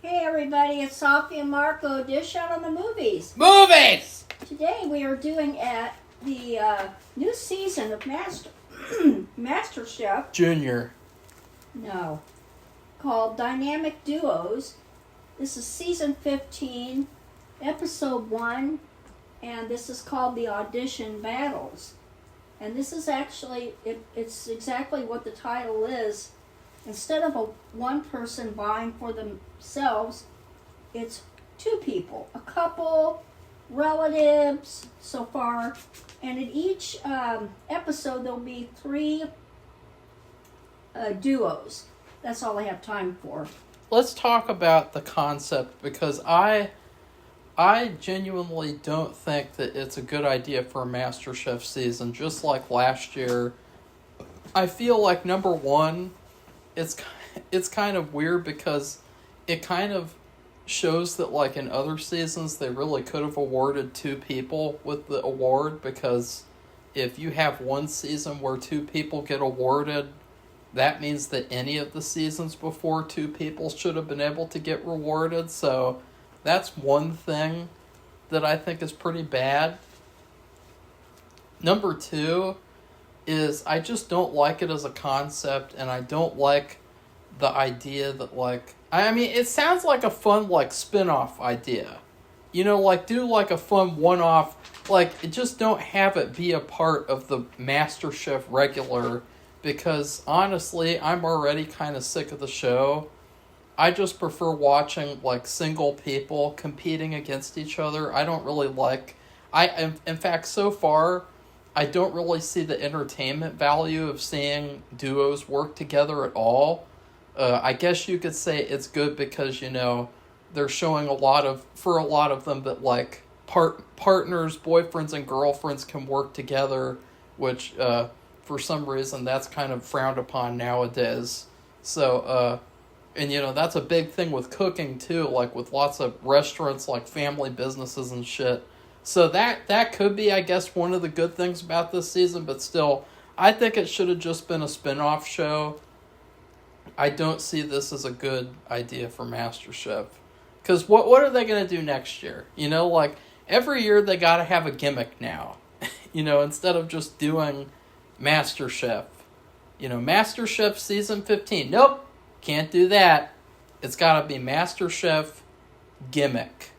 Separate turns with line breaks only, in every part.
Hey everybody, it's Safi and Marco, Dish Out on the Movies.
Movies!
Today we are doing at the new season of Masterchef.
Junior.
No. Called Dynamic Duos. This is season 15, episode 1, and this is called the Audition Battles. And this is actually, it's exactly what the title is. Instead of one person vying for themselves, it's two people, a couple, relatives so far, and in each episode there'll be 3 duos. That's all I have time for.
Let's talk about the concept, because I genuinely don't think that it's a good idea for a MasterChef season. Just like last year, I feel like, number one, it's kind of weird because it kind of shows that, like, in other seasons they really could have awarded 2 people with the award, because if you have one season where 2 people get awarded, that means that any of the seasons before 2 people should have been able to get rewarded. So that's one thing that I think is pretty bad. Number 2 is I just don't like it as a concept, and I don't like the idea that, like, I mean, it sounds like a fun, like, spin-off idea. You know, like, do, like, a fun one-off, like, just don't have it be a part of the MasterChef regular, because, honestly, I'm already kind of sick of the show. I just prefer watching, like, single people competing against each other. I don't really like... In fact, so far, I don't really see the entertainment value of seeing duos work together at all. I guess you could say it's good because, you know, they're showing for a lot of them that, like, partners, boyfriends, and girlfriends can work together, which, for some reason, that's kind of frowned upon nowadays. So, and, you know, that's a big thing with cooking, too, like, with lots of restaurants, like, family businesses and shit. So that could be, I guess, one of the good things about this season, but still, I think it should have just been a spin-off show. I don't see this as a good idea for MasterChef. Because what are they going to do next year? You know, like, every year they got to have a gimmick now. You know, instead of just doing MasterChef. You know, MasterChef Season 15. Nope, can't do that. It's got to be MasterChef gimmick.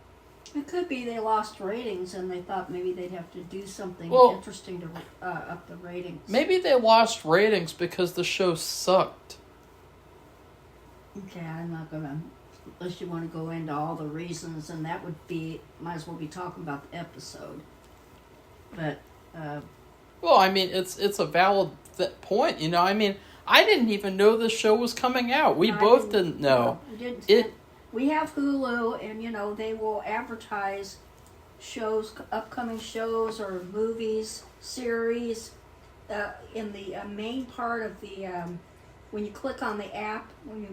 It could be they lost ratings and they thought maybe they'd have to do something interesting to up the ratings.
Maybe they lost ratings because the show sucked.
Okay, I'm not gonna, unless you want to go into all the reasons, and that would be, might as well be talking about the episode. But,
well, I mean, it's a valid point, you know, I mean, I didn't even know this show was coming out. We both didn't know.
We have Hulu, and, you know, they will advertise shows, upcoming shows or movies, series, in the main part of the, when you click on the app, when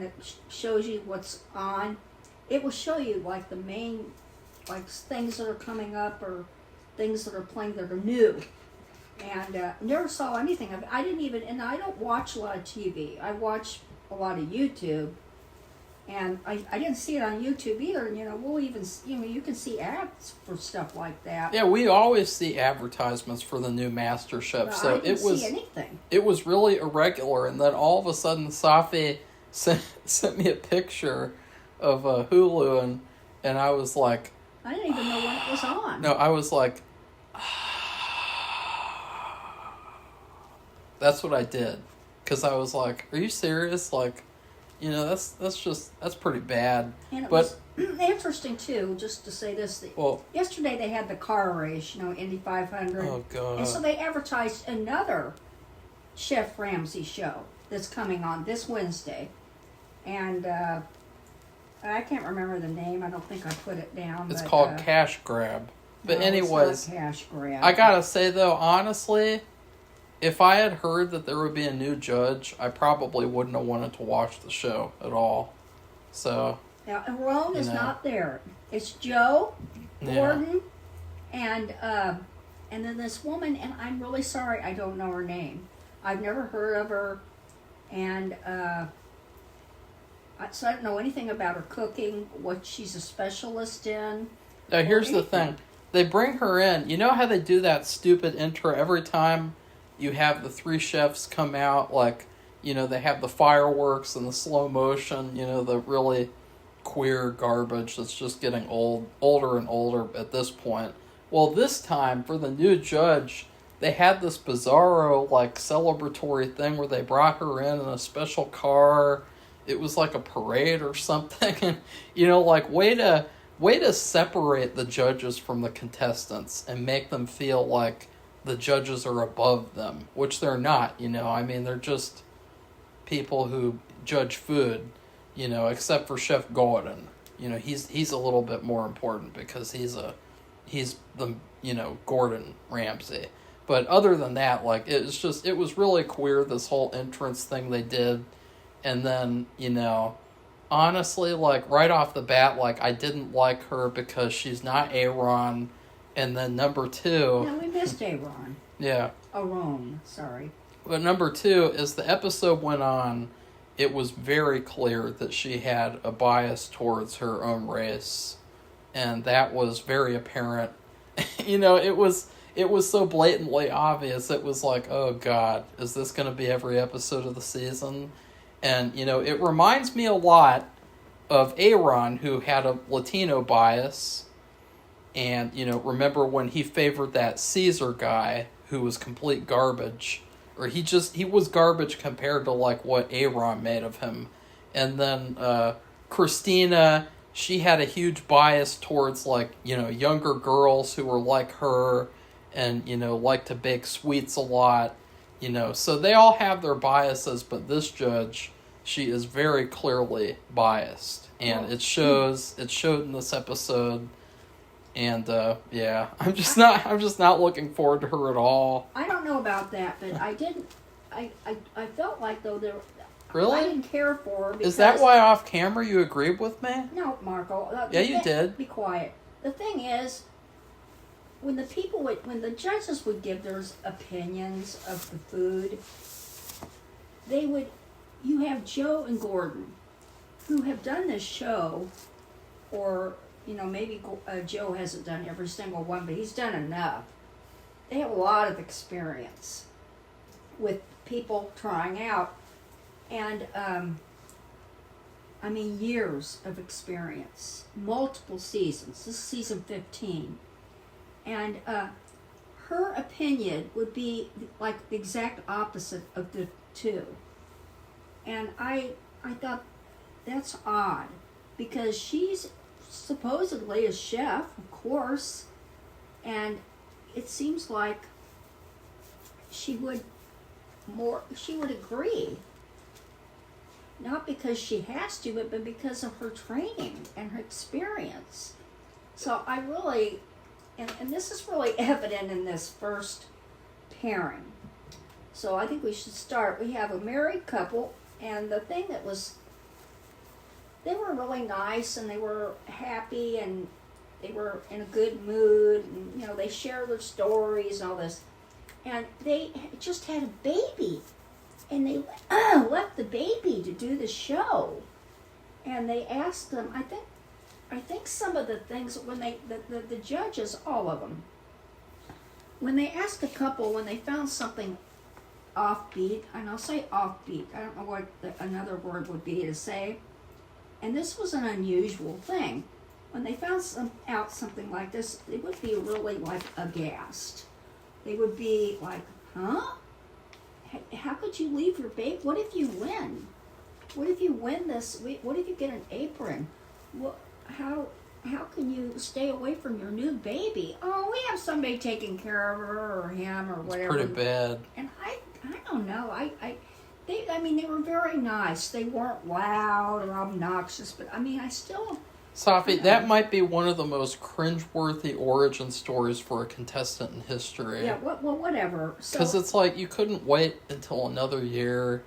it shows you what's on, it will show you, like, the main, like, things that are coming up or things that are playing that are new. And never saw anything of it. I didn't even, and I don't watch a lot of TV. I watch a lot of YouTube. And I didn't see it on YouTube either. And, you know, we'll even, you know, you can see ads for stuff like that.
Yeah, we always see advertisements for the new MasterChef.
But
so
I didn't see anything.
It was really irregular. And then all of a sudden, Safi sent me a picture of Hulu, and I was like...
I didn't even know when it was on.
No, I was like... That's what I did. Because I was like, are you serious? Like... You know, that's pretty bad.
And it was interesting, too, just to say this.
Well,
yesterday they had the car race, you know, Indy 500.
Oh, God.
And so they advertised another Chef Ramsay show that's coming on this Wednesday. And I can't remember the name. I don't think I put it down.
It's called Cash Grab. But
no,
anyways,
it's not Cash Grab.
I gotta say, though, honestly... If I had heard that there would be a new judge, I probably wouldn't have wanted to watch the show at all. So...
Now, Ron is not there. It's Joe, Gordon, and then this woman, and I'm really sorry I don't know her name. I've never heard of her, and So I don't know anything about her cooking, what she's a specialist in.
Now, here's the thing. They bring her in. You know how they do that stupid intro every time you have the three chefs come out? Like, you know, they have the fireworks and the slow motion, you know, the really queer garbage that's just getting older and older at this point. Well, this time, for the new judge, they had this bizarro, like, celebratory thing where they brought her in a special car. It was like a parade or something. And, you know, like, way to separate the judges from the contestants and make them feel like the judges are above them, which they're not, you know. I mean, they're just people who judge food, you know, except for Chef Gordon. You know, he's a little bit more important because he's the, you know, Gordon Ramsay. But other than that, like, it was really queer, this whole entrance thing they did. And then, you know, honestly, like, right off the bat, like, I didn't like her because she's not Aaron. And then number two...
No, we missed Aaron.
Yeah.
Aaron, sorry.
But number two, as the episode went on, it was very clear that she had a bias towards her own race. And that was very apparent. You know, it was so blatantly obvious. It was like, oh, God, is this going to be every episode of the season? And, you know, it reminds me a lot of Aaron, who had a Latino bias. And, you know, remember when he favored that Caesar guy who was complete garbage? Or he was garbage compared to, like, what Aaron made of him. And then Christina, she had a huge bias towards, like, you know, younger girls who were like her and, you know, like to bake sweets a lot. You know, so they all have their biases, but this judge, she is very clearly biased. And it showed in this episode. And yeah, I'm just not looking forward to her at all.
I don't know about that, but I felt like, though,
Really?
I didn't care for her because...
Is that why off camera you agreed with me?
No, Marco.
Yeah, you did.
Be quiet. The thing is, when the judges would give their opinions of the food, you have Joe and Gordon, who have done this show, or, you know, maybe Joe hasn't done every single one, but he's done enough. They have a lot of experience with people trying out, and, I mean, years of experience, multiple seasons. This is season 15. And her opinion would be like the exact opposite of the two. And I thought that's odd because she's supposedly a chef, of course, and it seems like she would agree. Not because she has to, but because of her training and her experience. So I really... And this is really evident in this first pairing. So I think we should start. We have a married couple, and the thing that was, they were really nice, and they were happy, and they were in a good mood, and, you know, they shared their stories and all this. And they just had a baby, and they left the baby to do the show. And they asked them, I think some of the things when the judges, all of them, when they asked a couple, when they found something offbeat, and I'll say offbeat, I don't know what another word would be to say, and this was an unusual thing. When they found out something like this, they would be really like aghast. They would be like, huh? How could you leave your baby? What if you win? What if you win this? What if you get an apron? How can you stay away from your new baby? Oh, we have somebody taking care of her or him or whatever.
It's pretty bad.
And I don't know. They were very nice. They weren't loud or obnoxious, but I mean, I still...
Safi, that might be one of the most cringeworthy origin stories for a contestant in history.
Yeah, well, whatever.
Because it's like you couldn't wait until another year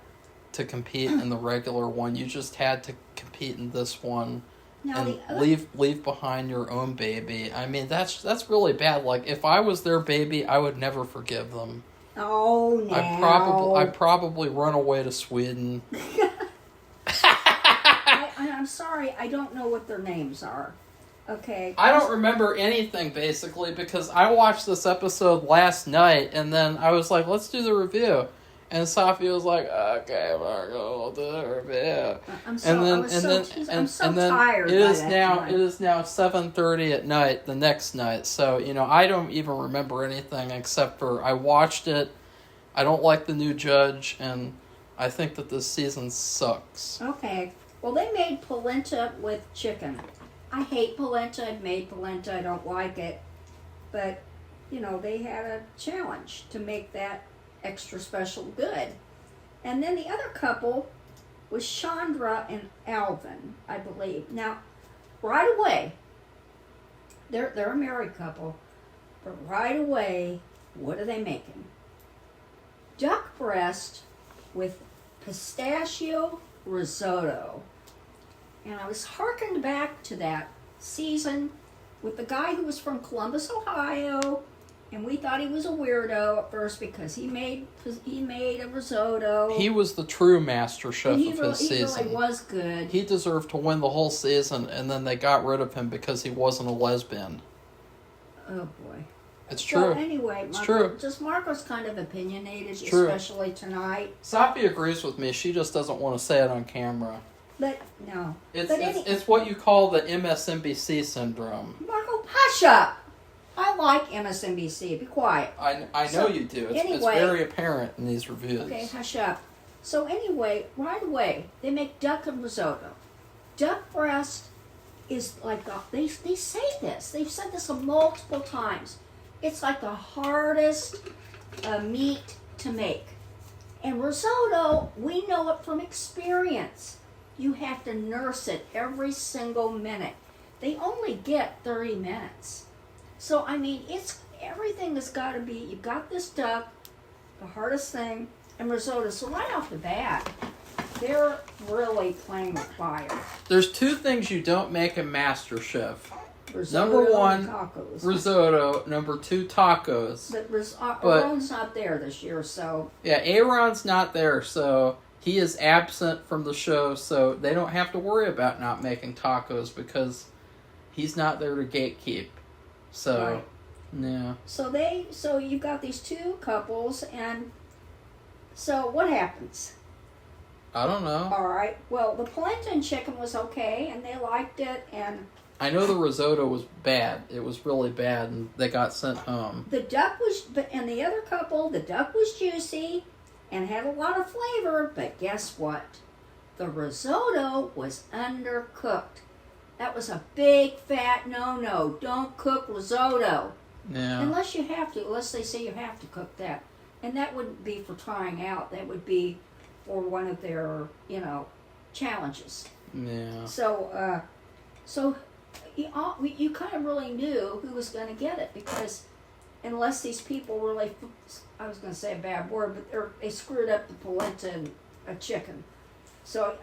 to compete in the regular one. You just had to compete in this one. And leave behind your own baby. I mean, that's really bad. Like, if I was their baby, I would never forgive them.
Oh, no.
I'd probably run away to Sweden.
I'm sorry, I don't know what their names are. Okay.
I don't remember anything, basically, because I watched this episode last night, and then I was like, let's do the review. And Safi was like, okay, Marco, we'll do the review.
I'm so tired.
It is now 7:30 at night the next night. So, I don't even remember anything except for I watched it. I don't like the new judge, and I think that this season sucks.
Okay. Well, they made polenta with chicken. I hate polenta. I've made polenta. I don't like it. But, they had a challenge to make that extra special good. And then the other couple was Chandra and Alvin, I believe. Now, right away, they're a married couple, but right away, what are they making? Duck breast with pistachio risotto. And I was hearkened back to that season with the guy who was from Columbus, Ohio, and we thought he was a weirdo at first because he made a risotto.
He was the true master chef of his season.
He really was good.
He deserved to win the whole season, and then they got rid of him because he wasn't a lesbian.
Oh boy.
It's true.
Well, anyway,
it's true.
Marco's kind of opinionated,
especially
tonight.
Safi agrees with me. She just doesn't want to say it on camera.
But no.
It's what you call the MSNBC syndrome.
Marco, hush up. I like MSNBC. Be quiet.
I know you do. It's very apparent in these reviews.
Okay, hush up. So anyway, right away, they make duck and risotto. Duck breast is like, they say this. They've said this multiple times. It's like the hardest meat to make. And risotto, we know it from experience. You have to nurse it every single minute. They only get 30 minutes. So, everything has got to be, you've got this duck, the hardest thing, and risotto. So right off the bat, they're really playing with fire.
There's two things you don't make in Masterchef.
Risotto
Number one,
tacos.
Risotto. Number two, tacos.
But Aaron's not there this year, so...
Yeah, Aaron's not there, so he is absent from the show, so they don't have to worry about not making tacos because he's not there to gatekeep. So,
right.
Yeah.
So you've got these two couples, and so what happens?
I don't know.
All right. Well, the polenta and chicken was okay, and they liked it, and...
I know the risotto was bad. It was really bad, and they got sent home.
The duck was... And the other couple, the duck was juicy and had a lot of flavor, but guess what? The risotto was undercooked. That was a big, fat no-no. Don't cook risotto.
Yeah.
Unless they say you have to cook that. And that wouldn't be for trying out. That would be for one of their, challenges.
Yeah.
So you kind of really knew who was going to get it because unless these people really, I was going to say a bad word, but they screwed up the polenta and a chicken. So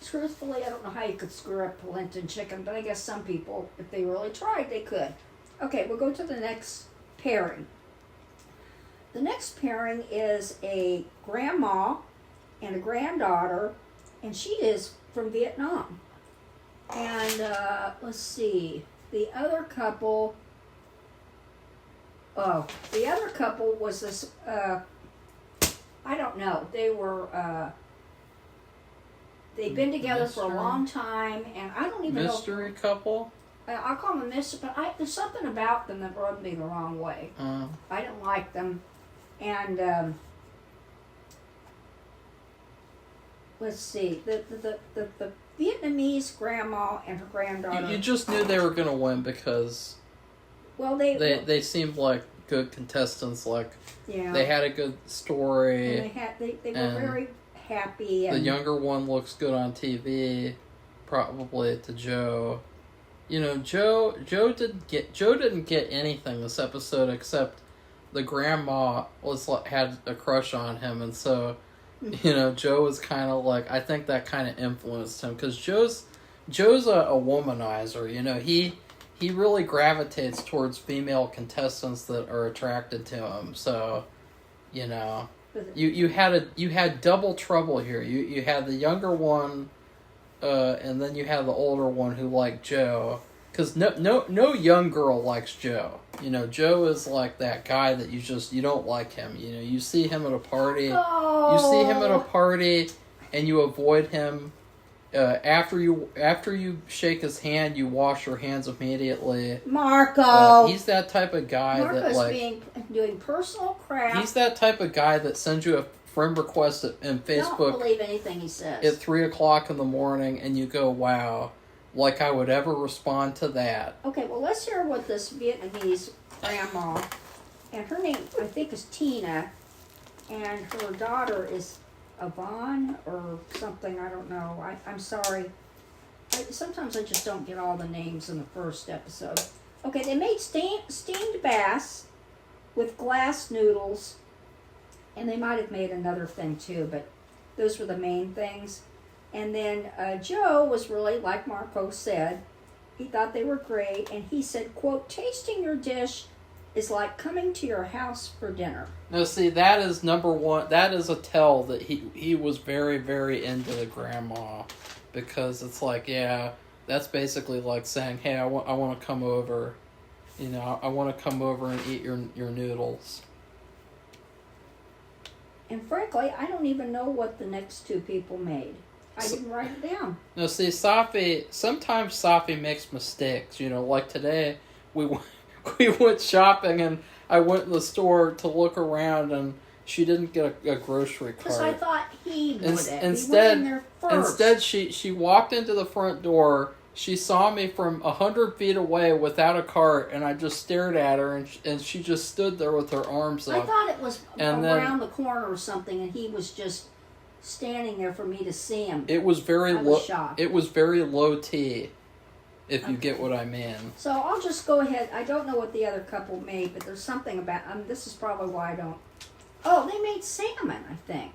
truthfully, I don't know how you could screw up polenta and chicken, but I guess some people, if they really tried, they could. Okay, we'll go to the next pairing. The next pairing is a grandma and a granddaughter, and she is from Vietnam. And let's see, the other couple was this, I don't know, they've been together for a long time, and I don't even know.
Mystery couple?
I call them a mystery, but there's something about them that rubbed me the wrong way. I don't like them. And let's see, the Vietnamese grandma and her granddaughter.
You just knew they were going to win because they seemed like good contestants. Like they had a good story.
And they were very happy. And
the younger one looks good on TV, probably to Joe. Joe didn't get anything this episode except the grandma had a crush on him, and so Joe was kind of like, I think that kind of influenced him because Joe's a womanizer. He really gravitates towards female contestants that are attracted to him. So, you had double trouble here. You had the younger one and then you have the older one who liked Joe. Because no young girl likes Joe. You know, Joe is like that guy that you don't like him. You know, you see him at a party, and you avoid him. After you shake his hand, you wash your hands immediately.
Marco!
He's that type of guy
Marco's doing personal crap.
He's that type of guy that sends you a friend request in Facebook.
Don't believe anything he says.
At 3:00 in the morning, and you go, wow, like I would ever respond to that.
Okay, well, let's hear what this Vietnamese grandma, and her name, I think, is Tina, and her daughter is Yvonne or something, I don't know. I'm sorry. Sometimes I just don't get all the names in the first episode. Okay, they made steamed bass with glass noodles, and they might have made another thing too, but those were the main things. And then Joe was really, like Marco said, he thought they were great, and he said, quote, tasting your dish is like coming to your house for dinner.
No, see, that is number one. That is a tell that he was very, very into the grandma. Because it's like, yeah, that's basically like saying, hey, I want to come over. You know, I want to come over and eat your noodles.
And frankly, I don't even know what the next two people made. I didn't write it down.
No, see, sometimes Safi makes mistakes. You know, like today, we went shopping and I went in the store to look around and she didn't get a grocery cart.
Because I thought he would have.
Instead,
he went in there first.
she walked into the front door. She saw me from 100 feet away without a cart, and I just stared at her, and she just stood there with her arms up.
I thought it was around the corner or something, and he was just standing there for me to see him.
It was very
low.
It was very low T, if you get what I mean.
So I'll just go ahead. I don't know what the other couple made, but there's something about. This is probably why I don't. Oh, they made salmon, I think.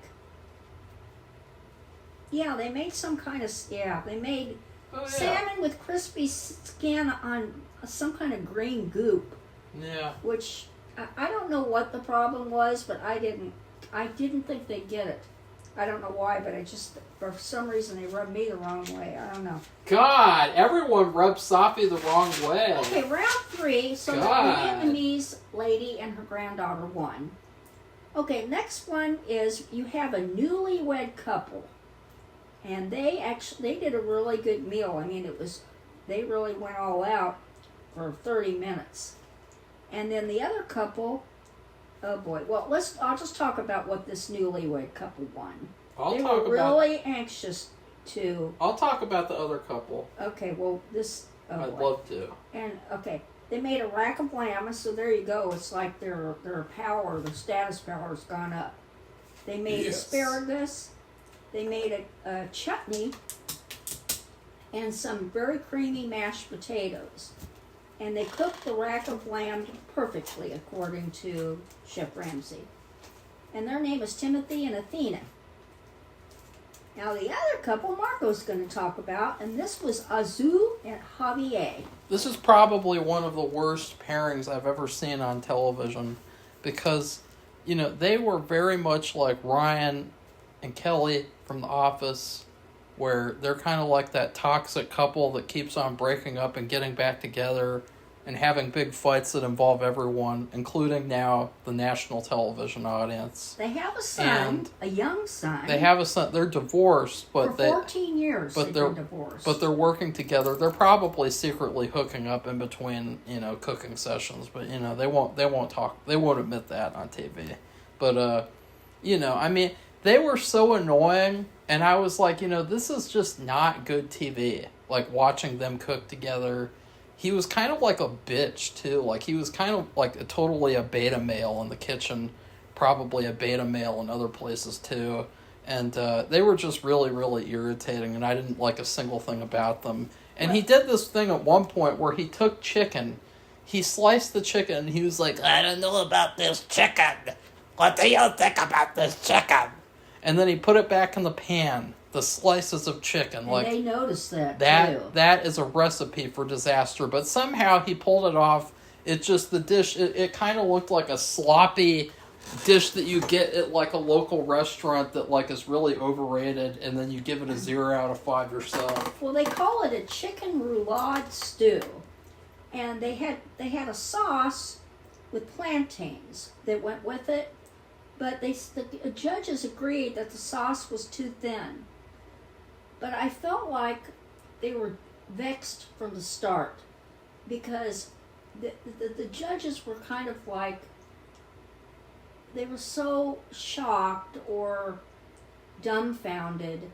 Yeah, they made some kind of. Yeah, they made. Oh, yeah. Salmon with crispy skin on some kind of green goop.
Yeah.
Which I don't know what the problem was, but I didn't think they'd get it. I don't know why, but for some reason they rubbed me the wrong way. I don't know.
God, everyone rubs Safi the wrong way.
Okay, round 3. So the Vietnamese lady and her granddaughter won. Okay, next one is you have a newlywed couple. And they did a really good meal. I mean, they really went all out for 30 minutes. And then the other couple, oh boy. Well, I'll just talk about what this newlywed couple won. They were really anxious to.
I'll talk about the other couple.
Okay, well, this. Oh
I'd
boy.
love to.
And okay, they made a rack of lamb, so there you go. It's like their status power has gone up. They made asparagus. They made a chutney and some very creamy mashed potatoes. And they cooked the rack of lamb perfectly, according to Chef Ramsay. And their name is Timothy and Athena. Now the other couple Marco's going to talk about, and this was Azu and Javier.
This is probably one of the worst pairings I've ever seen on television because, you know, they were very much like Ryan and Kelly from The Office, where they're kind of like that toxic couple that keeps on breaking up and getting back together and having big fights that involve everyone, including now the national television audience.
They have a son, a young son.
They have a son. They're divorced, but
for 14 years they've been divorced.
But they're working together. They're probably secretly hooking up in between, cooking sessions. But they won't talk. They won't admit that on TV. But I mean, they were so annoying, and I was like, this is just not good TV. Like, watching them cook together. He was kind of like a bitch, too. Like, he was kind of like totally a beta male in the kitchen. Probably a beta male in other places, too. And they were just really, really irritating, and I didn't like a single thing about them. And he did this thing at one point where he took chicken. He sliced the chicken, and he was like, I don't know about this chicken. What do you think about this chicken? And then he put it back in the pan, the slices of chicken.
And they noticed that too.
That is a recipe for disaster. But somehow he pulled it off. It just, the dish, it kind of looked like a sloppy dish that you get at like a local restaurant that like is really overrated, and then you give it a 0 out of 5 yourself.
Well, they call it a chicken roulade stew, and they had a sauce with plantains that went with it, but the judges agreed that the sauce was too thin. But I felt like they were vexed from the start, because the judges were kind of like, they were so shocked or dumbfounded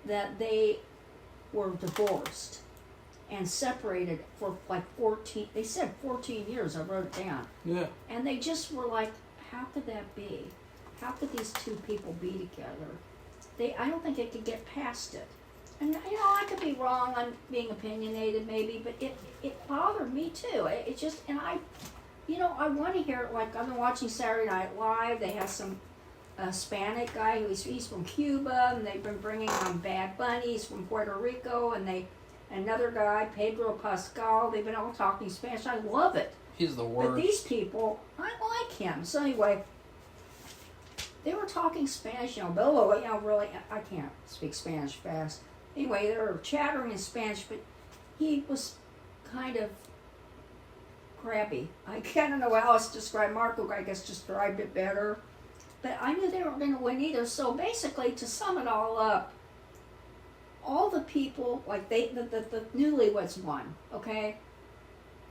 that they were divorced and separated for like 14, they said 14 years, I wrote it down.
Yeah.
And they just were like, how could that be? How could these two people be together? I don't think they could get past it. And, you know, I could be wrong, I'm being opinionated maybe, but it bothered me too. It just, and I want to hear it. Like, I've been watching Saturday Night Live. They have some Hispanic guy he's from Cuba, and they've been bringing on Bad Bunnies from Puerto Rico, and another guy, Pedro Pascal. They've been all talking Spanish. I love it.
He's the worst.
But these people, I like him. So anyway, they were talking Spanish. You know, really, I can't speak Spanish fast. Anyway, they were chattering in Spanish, but he was kind of crabby. I don't know how else to describe. Marco, I guess, described it better. But I knew they weren't going to win either. So basically, to sum it all up, all the people, like the newlyweds won, okay?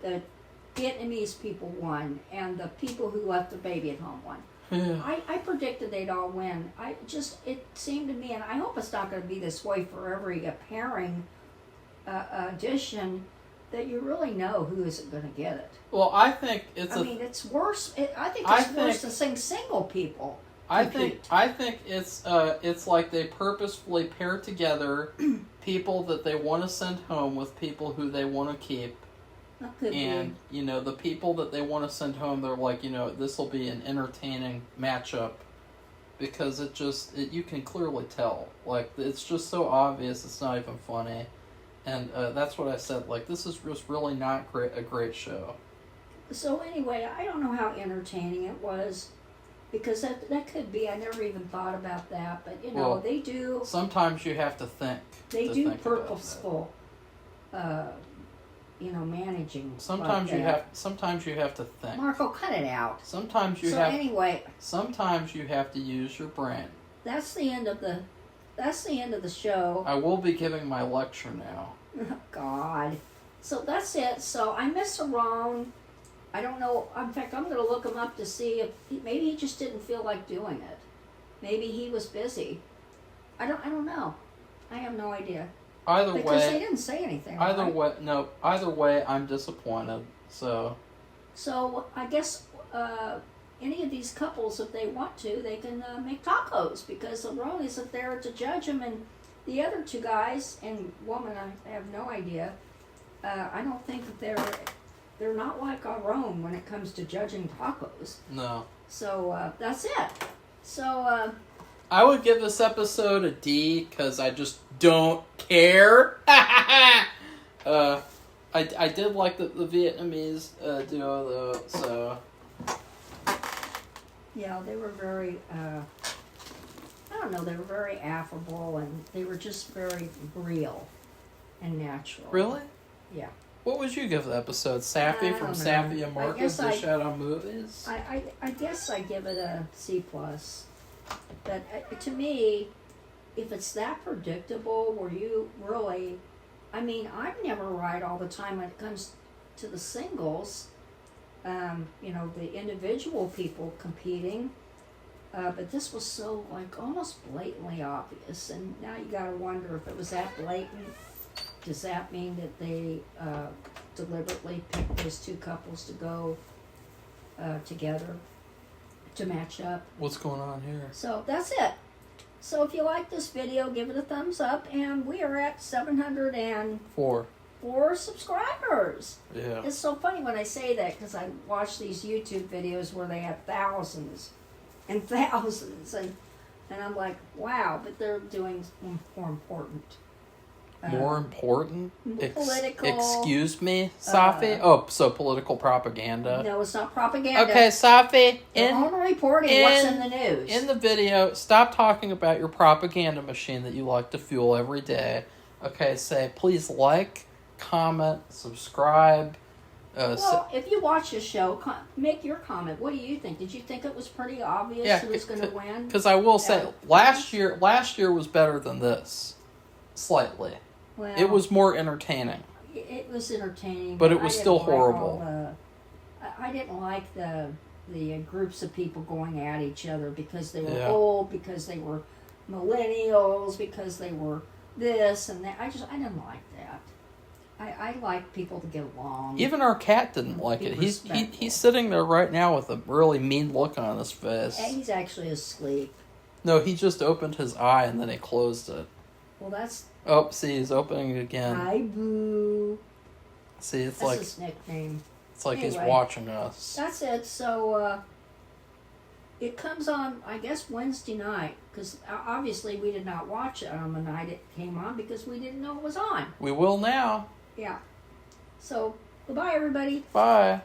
The Vietnamese people won, and the people who left the baby at home won.
Yeah.
I predicted they'd all win. It seemed to me, and I hope it's not going to be this way for every pairing audition, that you really know who isn't going to get it.
Well, I think it's.
I mean, it's worse. I think it's worse to sing single people.
I think it's like they purposefully pair together people that they want to send home with people who they want to keep.
That could
And,
be.
you know, the people that they want to send home, they're like, you know, this will be an entertaining matchup. Because you can clearly tell. Like, it's just so obvious, it's not even funny. And that's what I said. Like, this is just really not a great show.
So anyway, I don't know how entertaining it was. Because that could be. I never even thought about that. But, you know,
Well,
they do.
Sometimes you have to think.
They
to
do
think about
purposeful, managing.
Sometimes
like
you
that.
have. Sometimes you have to think.
Marco, cut it out.
Sometimes you
So
have.
anyway,
Sometimes you have to use your brain.
that's the end of the show.
I will be giving my lecture now.
Oh, God. So that's it. So I miss Aaron. I don't know. In fact, I'm going to look him up to see if maybe he just didn't feel like doing it. Maybe he was busy. I don't know. I have no idea.
Either
Because they
way,
didn't say anything.
either
right?
way, no. Either way, I'm disappointed. So
I guess any of these couples, if they want to, they can make tacos, because Aaron isn't there to judge them, and the other two guys and woman, I have no idea. I don't think that they're not like Aaron when it comes to judging tacos.
no.
So that's it. So
I would give this episode a D because I just don't care. I did like the Vietnamese duo though, so.
yeah, they were very. I don't know. They were very affable, and they were just very real and natural.
Really?
Yeah.
What would you give the episode? Safi
I
from
don't know.
Safi and
I
Marco
guess
Dish Out on Movies?
I guess I give it a C+. But to me, if it's that predictable, where you really, I mean, I'm never right all the time when it comes to the singles. The individual people competing. But this was so, like, almost blatantly obvious. And now you gotta wonder if it was that blatant. Does that mean that they deliberately picked those two couples to go together to match up?
What's going on here?
So that's it. So if you like this video, give it a thumbs up. And we are at 704 subscribers.
Yeah.
It's so funny when I say that, because I watch these YouTube videos where they have thousands and thousands. And I'm like, wow, but they're doing more important.
More important?
Political.
Excuse me, Safi? So political propaganda.
No, it's not propaganda.
Okay, Safi,
They're only reporting what's in the news.
In the video, stop talking about your propaganda machine that you like to fuel every day. Okay, say, please like, comment, subscribe.
Well, if you watch the show, make your comment. What do you think? Did you think it was pretty obvious who was going to win?
Because I will say, last year was better than this, slightly.
Well,
it was more entertaining.
It was entertaining,
but it was still horrible.
I didn't like the groups of people going at each other because they were old, because they were millennials, because they were this and that. I didn't like that. I like people to get along. Even our cat didn't like it. He's sitting there right now with a really mean look on his face. And he's actually asleep.
No, he just opened his eye and then he closed it.
Well, that's...
Oh, see, he's opening it again.
Hi, Boo.
See, it's
that's his nickname.
It's like he's watching us.
That's it. So, it comes on, I guess, Wednesday night. Because obviously we did not watch it on the night it came on because we didn't know it was on.
We will now.
Yeah. So, goodbye, everybody.
Bye.